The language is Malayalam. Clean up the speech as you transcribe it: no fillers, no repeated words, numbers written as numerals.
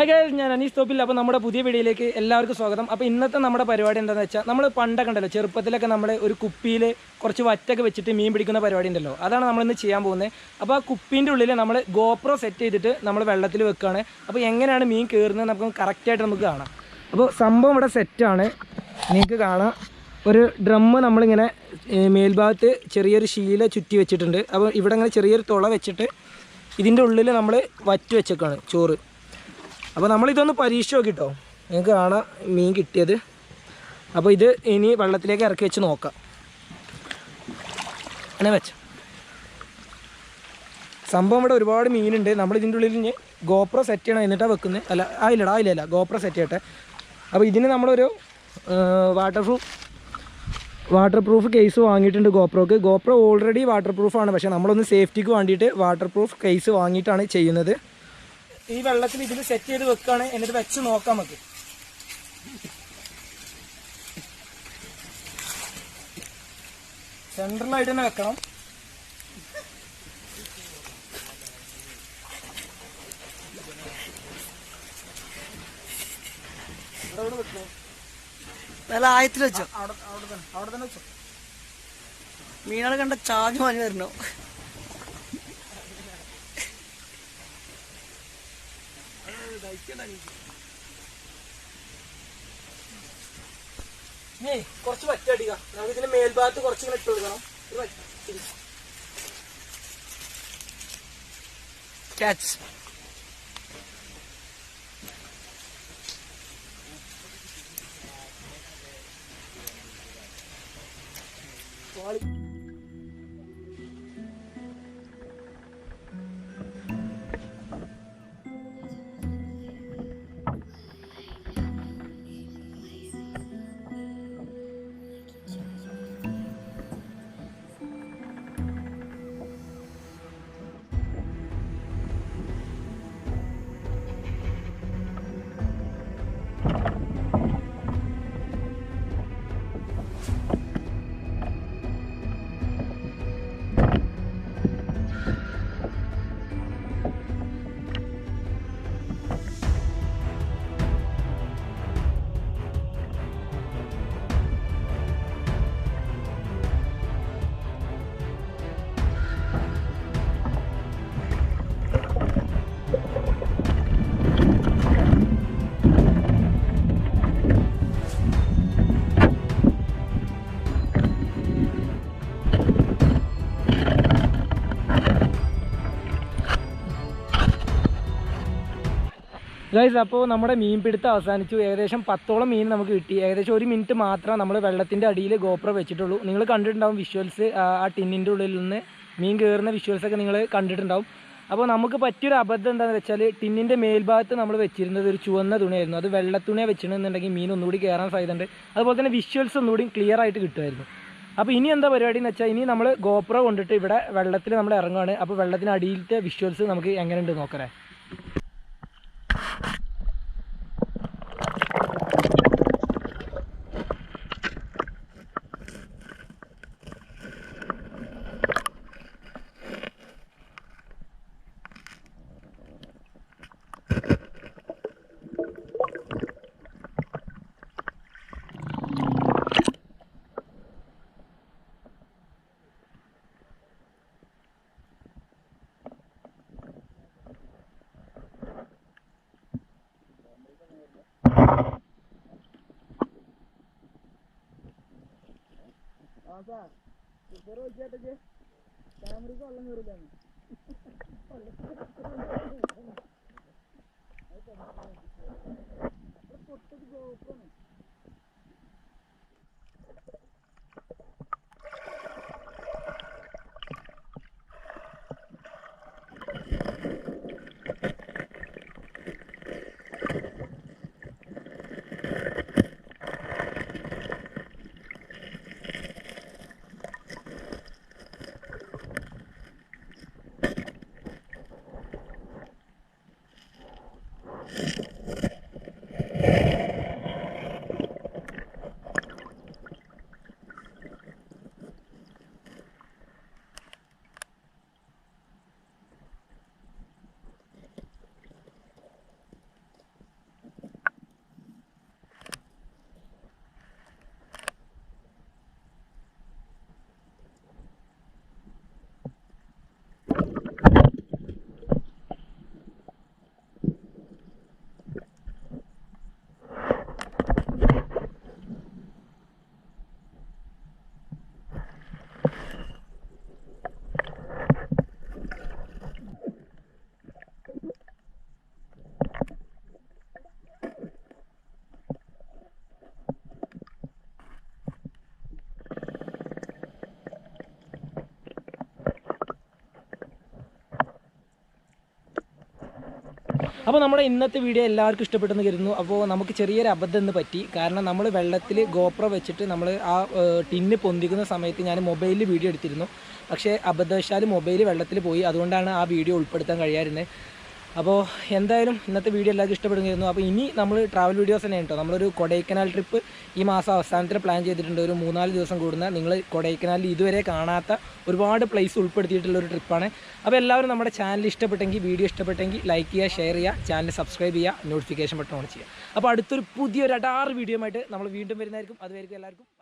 guys, ഞാൻ അനീസ് തോപ്പിൽ. അപ്പോൾ നമ്മുടെ പുതിയ വീഡിയോയിലേക്ക് എല്ലാവർക്കും സ്വാഗതം. അപ്പോൾ ഇന്നത്തെ നമ്മുടെ പരിപാടി എന്താണെന്ന് വെച്ചാൽ നമ്മൾ പണ്ടൊക്കെ ഉണ്ടല്ലോ ചെറുപ്പത്തിലൊക്കെ നമ്മൾ ഒരു കുപ്പിയിൽ കുറച്ച് വറ്റൊക്കെ വെച്ചിട്ട് മീൻ പിടിക്കുന്ന പരിപാടി ഉണ്ടല്ലോ, അതാണ് നമ്മളിന്ന് ചെയ്യാൻ പോകുന്നത്. അപ്പോൾ ആ കുപ്പീൻ്റെ ഉള്ളിൽ നമ്മൾ GoPro സെറ്റ് ചെയ്തിട്ട് നമ്മൾ വെള്ളത്തിൽ വെക്കുകയാണ്. അപ്പോൾ എങ്ങനെയാണ് മീൻ കയറുന്നത് നമുക്ക് കറക്റ്റായിട്ട് നമുക്ക് കാണാം. അപ്പോൾ സംഭവം ഇവിടെ സെറ്റാണ്, നിങ്ങൾക്ക് കാണാം. ഒരു ഡ്രമ്മ് നമ്മളിങ്ങനെ മേൽഭാഗത്ത് ചെറിയൊരു ശീല ചുറ്റി വെച്ചിട്ടുണ്ട്. അപ്പോൾ ഇവിടെ ഇങ്ങനെ ചെറിയൊരു തുള വെച്ചിട്ട് ഇതിൻ്റെ ഉള്ളിൽ നമ്മൾ വറ്റ് വെച്ചേക്കാണ് ചോറ്. അപ്പോൾ നമ്മളിതൊന്ന് പരീക്ഷിച്ച് നോക്കിട്ടോ, നിങ്ങൾക്ക് കാണാം മീൻ കിട്ടിയത്. അപ്പോൾ ഇത് ഇനി വെള്ളത്തിലേക്ക് ഇറക്കി വെച്ച് നോക്കാം. അങ്ങനെ വെച്ച സംഭവം ഇവിടെ ഒരുപാട് മീനുണ്ട്. നമ്മളിതിൻ്റെ ഉള്ളിൽ ഇനി GoPro സെറ്റ് ചെയ്യണം, എന്നിട്ടാണ് വെക്കുന്നത്. ആയില്ല GoPro സെറ്റ് ചെയ്യട്ടെ. അപ്പോൾ ഇതിന് നമ്മളൊരു വാട്ടർ പ്രൂഫ് കേസ് വാങ്ങിയിട്ടുണ്ട് GoProക്ക്. GoPro ഓൾറെഡി വാട്ടർ പ്രൂഫാണ്, പക്ഷേ നമ്മളൊന്ന് സേഫ്റ്റിക്ക് വേണ്ടിയിട്ട് വാട്ടർ പ്രൂഫ് കേസ് വാങ്ങിയിട്ടാണ് ചെയ്യുന്നത്. ഈ വെള്ളത്തിൽ ഇതിൽ സെറ്റ് ചെയ്ത് വെക്കുകയാണ്, എന്നിട്ട് വെച്ച് നോക്കാം നമുക്ക്. സെൻട്രലായിട്ട് തന്നെ വെക്കണം. നല്ല ആയത്തിൽ വെച്ചോ, അവിടെ തന്നെ വെച്ചോ. മീനുകൾ കണ്ട ചാഞ്ഞു മാഞ്ഞു വരണോ. കുറച്ച് വറ്റടിക്ക, നമുക്ക് ഇതിന്റെ മേൽഭാഗത്ത് കുറച്ചിങ്ങനെ ഇട്ട് കൊടുക്കണം. Catch guys. അപ്പോൾ നമ്മുടെ മീൻ പിടുത്തം അവസാനിച്ചു. ഏകദേശം 10ഓളം മീൻ നമുക്ക് കിട്ടി. ഏകദേശം 1 മിനിറ്റ് മാത്രം നമ്മൾ വെള്ളത്തിൻ്റെ അടിയിൽ GoPro വെച്ചിട്ടുള്ളൂ. നിങ്ങൾ കണ്ടിട്ടുണ്ടാവും വിഷ്വൽസ്, ആ ടിന്നിൻ്റെ ഉള്ളിൽ നിന്ന് മീൻ കയറുന്ന വിഷ്വൽസൊക്കെ നിങ്ങൾ കണ്ടിട്ടുണ്ടാവും. അപ്പോൾ നമുക്ക് പറ്റിയൊരു അബദ്ധം എന്താണെന്ന് വെച്ചാൽ ടിന്നിൻ്റെ മേൽഭാഗത്ത് നമ്മൾ വെച്ചിരുന്നത് ഒരു ചുവന്ന തുണിയായിരുന്നു. അത് വെള്ളത്തുണിയാണ് വെച്ചിട്ടുണ്ടെന്നുണ്ടെങ്കിൽ മീൻ ഒന്നുകൂടി കയറാൻ സാധ്യതയുണ്ട്. അതുപോലെ തന്നെ വിഷ്വൽസ് ഒന്നുകൂടി ക്ലിയർ ആയിട്ട് കിട്ടുമായിരുന്നു. അപ്പോൾ ഇനി എന്താ പരിപാടി എന്ന് വെച്ചാൽ, ഇനി നമ്മൾ GoPro കൊണ്ടിട്ട് ഇവിടെ വെള്ളത്തിൽ നമ്മൾ ഇറങ്ങുകയാണ്. അപ്പോൾ വെള്ളത്തിനടിയിലത്തെ വിഷ്വൽസ് നമുക്ക് എങ്ങനെയുണ്ട് നോക്കണേ. ക്യാമറയ്ക്ക് വെള്ളം കയറില്ലാണ്. അപ്പോൾ നമ്മുടെ ഇന്നത്തെ വീഡിയോ എല്ലാവർക്കും ഇഷ്ടപ്പെട്ടെന്ന് കരുതുന്നു. അപ്പോൾ നമുക്ക് ചെറിയൊരു അബദ്ധം ഇന്ന് പറ്റി. കാരണം നമ്മൾ വെള്ളത്തിൽ GoPro വെച്ചിട്ട് നമ്മൾ ആ ടിന്ന് പൊന്തിക്കുന്ന സമയത്ത് ഞാൻ മൊബൈലിൽ വീഡിയോ എടുത്തിരുന്നു. പക്ഷേ അബദ്ധവശാൽ മൊബൈൽ വെള്ളത്തിൽ പോയി. അതുകൊണ്ടാണ് ആ വീഡിയോ ഉൾപ്പെടുത്താൻ കഴിയാറുന്നത്. അപ്പോൾ എന്തായാലും ഇന്നത്തെ വീഡിയോ എല്ലാവർക്കും ഇഷ്ടപ്പെടുന്നു. അപ്പോൾ ഇനി നമ്മൾ ട്രാവൽ വീഡിയോസ് തന്നെ കേട്ടോ. നമ്മളൊരു കൊടൈക്കനാൽ ട്രിപ്പ് ഈ മാസം അവസാനത്തിൽ പ്ലാൻ ചെയ്തിട്ടുണ്ട്. ഒരു 3-4 ദിവസം കൂടുന്ന നിങ്ങൾ കൊടൈക്കനാലിൽ ഇതുവരെ കാണാത്ത ഒരുപാട് പ്ലേസ് ഉൾപ്പെടുത്തിയിട്ടുള്ളൊരു ട്രിപ്പാണ്. അപ്പോൾ എല്ലാവരും നമ്മുടെ ചാനൽ ഇഷ്ടപ്പെട്ടെങ്കിൽ, വീഡിയോ ഇഷ്ടപ്പെട്ടെങ്കിൽ ലൈക്ക് ചെയ്യുക, ഷെയർ ചെയ്യുക, ചാനൽ സബ്സ്ക്രൈബ് ചെയ്യുക, നോട്ടിഫിക്കേഷൻ ബട്ടൺ ഓൺ ചെയ്യുക. അപ്പോൾ അടുത്തൊരു പുതിയൊരു 16 വീഡിയോ ആയിട്ട് നമ്മൾ വീണ്ടും വരുന്നതായിരിക്കും. അതുവരെയും എല്ലാവർക്കും